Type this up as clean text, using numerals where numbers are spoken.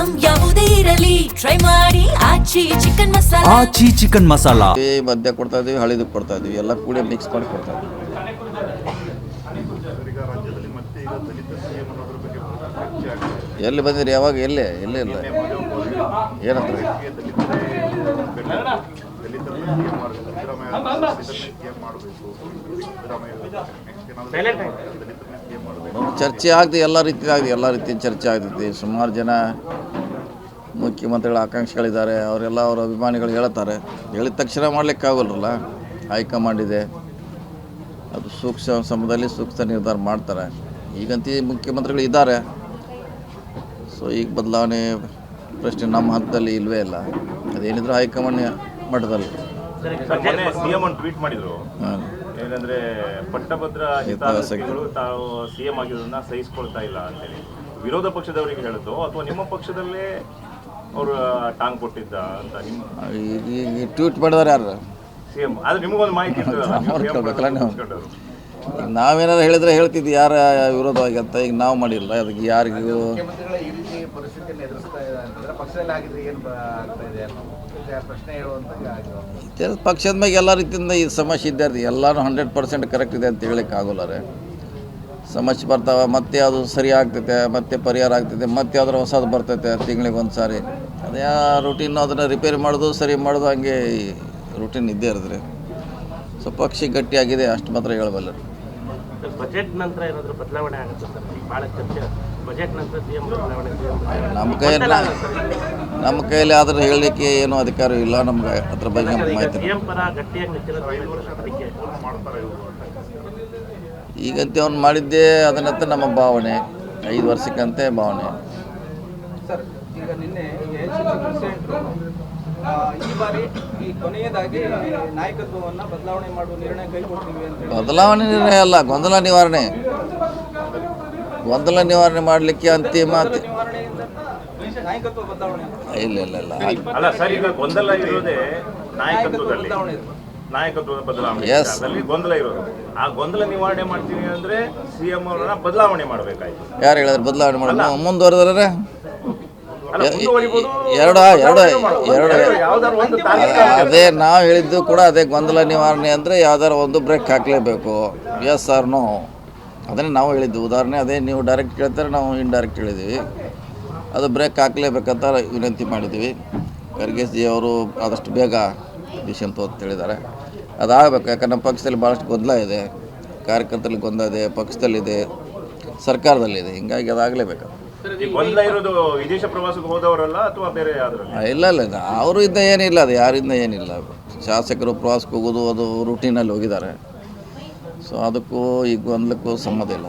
Item ಯಾವುದೇ ಇರಲಿ try ಮಾಡಿ ಆಚಿ ಚಿಕನ್ ಮಸಾಲಾ. ಮದ್ಯ ಕೊಡ್ತಾ ಇದೀವಿ, ಹಳಿದು ಕೊಡ್ತಾ ಇದೀವಿ, ಎಲ್ಲ ಕೂಡಿ ಮಿಕ್ಸ್ ಮಾಡಿ ಕೊಡ್ತಾ ಇದೀವಿ. ಎಲ್ಲಿ ಬಂದಿರಿ? ಯಾವಾಗ? ಎಲ್ಲೇ ಇಲ್ಲ ಏನಂತ ಚರ್ಚೆ ಆಗ್ತದೆ, ಎಲ್ಲ ರೀತಿಯ ಚರ್ಚೆ ಆಗ್ತೈತಿ. ಸುಮಾರು ಜನ ಮುಖ್ಯಮಂತ್ರಿಗಳ ಆಕಾಂಕ್ಷಿಗಳಿದ್ದಾರೆ, ಅವರೆಲ್ಲ ಅವರ ಅಭಿಮಾನಿಗಳು ಹೇಳ್ತಾರೆ. ಹೇಳಿದ ತಕ್ಷಣ ಮಾಡಲಿಕ್ಕಾಗಲ್ಲ, ಹೈಕಮಾಂಡ್ ಇದೆ, ಅದು ಸೂಕ್ಷ್ಮ ಸಮಯದಲ್ಲಿ ಸೂಕ್ತ ನಿರ್ಧಾರ ಮಾಡ್ತಾರೆ. ಈಗಂತೂ ಮುಖ್ಯಮಂತ್ರಿಗಳು ಇದ್ದಾರೆ, ಸೊ ಈಗ ಬದಲಾವಣೆ ಪ್ರಶ್ನೆ ನಮ್ಮ ಹಂತದಲ್ಲಿ ಇಲ್ಲವೇ ಇಲ್ಲ. ಅದೇನಿದ್ರು ಹೈಕಮಾಂಡ್ ಮಟ್ಟದಲ್ಲಿ. ಸಿಎಂ ಟ್ವೀಟ್ ಮಾಡಿದ್ರು, ಏನಂದ್ರೆ ಪಟ್ಟಭದ್ರ ಹಿತಾಸಕ್ತಿಗಳು ತಾವು ಸಿಎಂ ಆಗಿರೋದನ್ನ ಸಹಿಸ್ಕೊಳ್ತಾ ಇಲ್ಲ ಅಂತೇಳಿ ವಿರೋಧ ಪಕ್ಷದವರಿಗೆ ಹೇಳಿದ್ದು, ಅಥವಾ ನಿಮ್ಮ ಪಕ್ಷದಲ್ಲೇ ಅವರು ಟಾಂಗ್ ಕೊಟ್ಟಿದ್ದ ಅಂತ ಈಗ ಟ್ವೀಟ್ ಮಾಡಿದಾರೆ ಯಾರು? ಸಿಎಂ. ಆದ್ರೆ ನಿಮಗೊಂದು ಮಾಹಿತಿ ಕೇಳಬೇಕಲ್ಲ ನೀವು. ನಾವೇನಾದ್ರು ಹೇಳಿದ್ರೆ ಹೇಳ್ತಿದ್ವಿ ಯಾರ ವಿರೋಧವಾಗಿ ಅಂತ. ಈಗ ನಾವು ಮಾಡಿಲ್ಲ, ಅದಕ್ಕೆ ಯಾರಿಗೂ ಪಕ್ಷದ ಮೇಲೆ ಎಲ್ಲ ರೀತಿಯಿಂದ ಈ ಸಮಸ್ಯೆ ಇದ್ದಾರ್ದು. ಎಲ್ಲರೂ 100% ಕರೆಕ್ಟ್ ಇದೆ ಅಂತ ಹೇಳಕ್ಕೆ ಆಗೋಲ್ಲ. ಸಮಸ್ಯೆ ಬರ್ತಾವೆ, ಮತ್ತೆ ಅದು ಸರಿ ಆಗ್ತೈತೆ, ಮತ್ತೆ ಪರಿಹಾರ ಆಗ್ತೈತೆ, ಮತ್ತೆ ಯಾವ್ದಾರು ಹೊಸದು ಬರ್ತೈತೆ ತಿಂಗಳಿಗೆ ಒಂದು ಸಾರಿ. ಅದೇ ರೂಟೀನ್ ಅದನ್ನು ರಿಪೇರಿ ಮಾಡೋದು, ಸರಿ ಮಾಡೋದು, ಹಂಗೆ ರೂಟೀನ್ ಇದ್ದೇ ಇರಿದ್ರೆ. ಸೊ ಪಕ್ಷ ಗಟ್ಟಿಯಾಗಿದೆ, ಅಷ್ಟು ಮಾತ್ರ ಹೇಳಬಲ್ಲ. ಬಜೆಟ್ ನಂತರ ಏನಾದರೂ ಬದಲಾವಣೆ ಆಗುತ್ತೆ ಸರ್? ಭಾಳ ಚರ್ಚೆ ಬಜೆಟ್ ನಂತರ ಸಿಎಂ ಬದಲಾವಣೆ ನಮ್ಮ ಕೈಯಲ್ಲಿ ಆದ್ರೆ ಹೇಳಲಿಕ್ಕೆ ಏನೂ ಅಧಿಕಾರ ಇಲ್ಲ ನಮ್ಗೆ ಅದ್ರ ಬಗ್ಗೆ ಮಾಹಿತಿ. ಸಿಎಂ ಪರ ಗಟ್ಟಿಯಾಗಿ ನಿಂತಿರೋದಕ್ಕೆ ಈಗಂತೆ ಅವ್ನು ಮಾಡಿದ್ದೇ ಅದನ್ನಂತ ನಮ್ಮ ಭಾವನೆ, 5 ವರ್ಷಕ್ಕಂತೆ ಭಾವನೆ. ಸರ್, ಈಗ ನಿನ್ನೆ ಈ ಬಾರಿ ಈ ಕೊನೆಯದಾಗಿ ನಾಯಕತ್ವವನ್ನು ಬದಲಾವಣೆ ಮಾಡುವ ನಿರ್ಣಯ ಕೈಗೊಳ್ತೀವಿ ಅಂತ. ಬದಲಾವಣೆ ನಿರ್ಣಯ ಅಲ್ಲ, ಗೊಂದಲ ನಿವಾರಣೆ ಮಾಡಲಿಕ್ಕೆ ಅಂತಿಮ ನಾಯಕತ್ವ ಬದಲಾವಣೆ ಇಲ್ಲ. ಅಲ್ಲ ಸರ್, ಈಗ ಗೊಂದಲ ಇರೋದೇ ನಾಯಕತ್ವದ ಬದಲಾವಣೆ ಗೊಂದಲ ಇರೋದು. ಆ ಗೊಂದಲ ನಿವಾರಣೆ ಮಾಡ್ತೀವಿ ಅಂದ್ರೆ ಸಿಎಂ ಅವರನ್ನ ಬದಲಾವಣೆ ಮಾಡಬೇಕಾಯ್ತು. ಯಾರು ಹೇಳಿದ್ರೆ ಬದಲಾವಣೆ ಮಾಡೋದು? ಮುಂದುವರೆದ್ರೆ ಎರಡು ಅದೇ ನಾವು ಹೇಳಿದ್ದು ಕೂಡ ಅದೇ. ಗೊಂದಲ ನಿವಾರಣೆ ಅಂದರೆ ಯಾವ್ದಾರು ಒಂದು ಬ್ರೇಕ್ ಹಾಕಲೇಬೇಕು, ಎಸ್ ಆರ್ ನೋ, ಅದನ್ನೇ ನಾವು ಹೇಳಿದ್ದು. ಉದಾಹರಣೆ ಅದೇ, ನೀವು ಡೈರೆಕ್ಟ್ ಕೇಳ್ತಾರೆ, ನಾವು ಇಂಡೈರೆಕ್ಟ್ ಹೇಳಿದ್ದೀವಿ. ಅದು ಬ್ರೇಕ್ ಹಾಕಲೇಬೇಕಂತ ವಿನಂತಿ ಮಾಡಿದ್ದೀವಿ. ಖರ್ಗೆ ಜಿ ಅವರು ಆದಷ್ಟು ಬೇಗ ಡಿಸಿಷನ್ ಅಂತ ಹೇಳಿದ್ದಾರೆ. ಅದಾಗಬೇಕು, ಯಾಕಂದ್ರೆ ನಮ್ಮ ಪಕ್ಷದಲ್ಲಿ ಭಾಳಷ್ಟು ಗೊಂದಲ ಇದೆ, ಕಾರ್ಯಕರ್ತರಲ್ಲಿ ಗೊಂದಲ ಇದೆ, ಪಕ್ಷದಲ್ಲಿದೆ, ಸರ್ಕಾರದಲ್ಲಿದೆ. ಹಿಂಗಾಗಿ ಅದಾಗಲೇಬೇಕು. ಗೊಂದಲ ಇರೋದು ವಿದೇಶ ಪ್ರವಾಸಕ್ಕೆ ಹೋದವರಲ್ಲ ಅಥವಾ ಬೇರೆ ಇಲ್ಲ ಅವರು ಇಂದ ಏನಿಲ್ಲ, ಅದು ಯಾರಿಂದ ಏನಿಲ್ಲ. ಶಾಸಕರು ಪ್ರವಾಸಕ್ಕೆ ಹೋಗೋದು ಅದು ರೂಟೀನಲ್ಲಿ ಹೋಗಿದ್ದಾರೆ. ಸೊ ಅದಕ್ಕೂ ಈ ಗೊಂದಲಕ್ಕೂ ಸಂಬಂಧ ಇಲ್ಲ.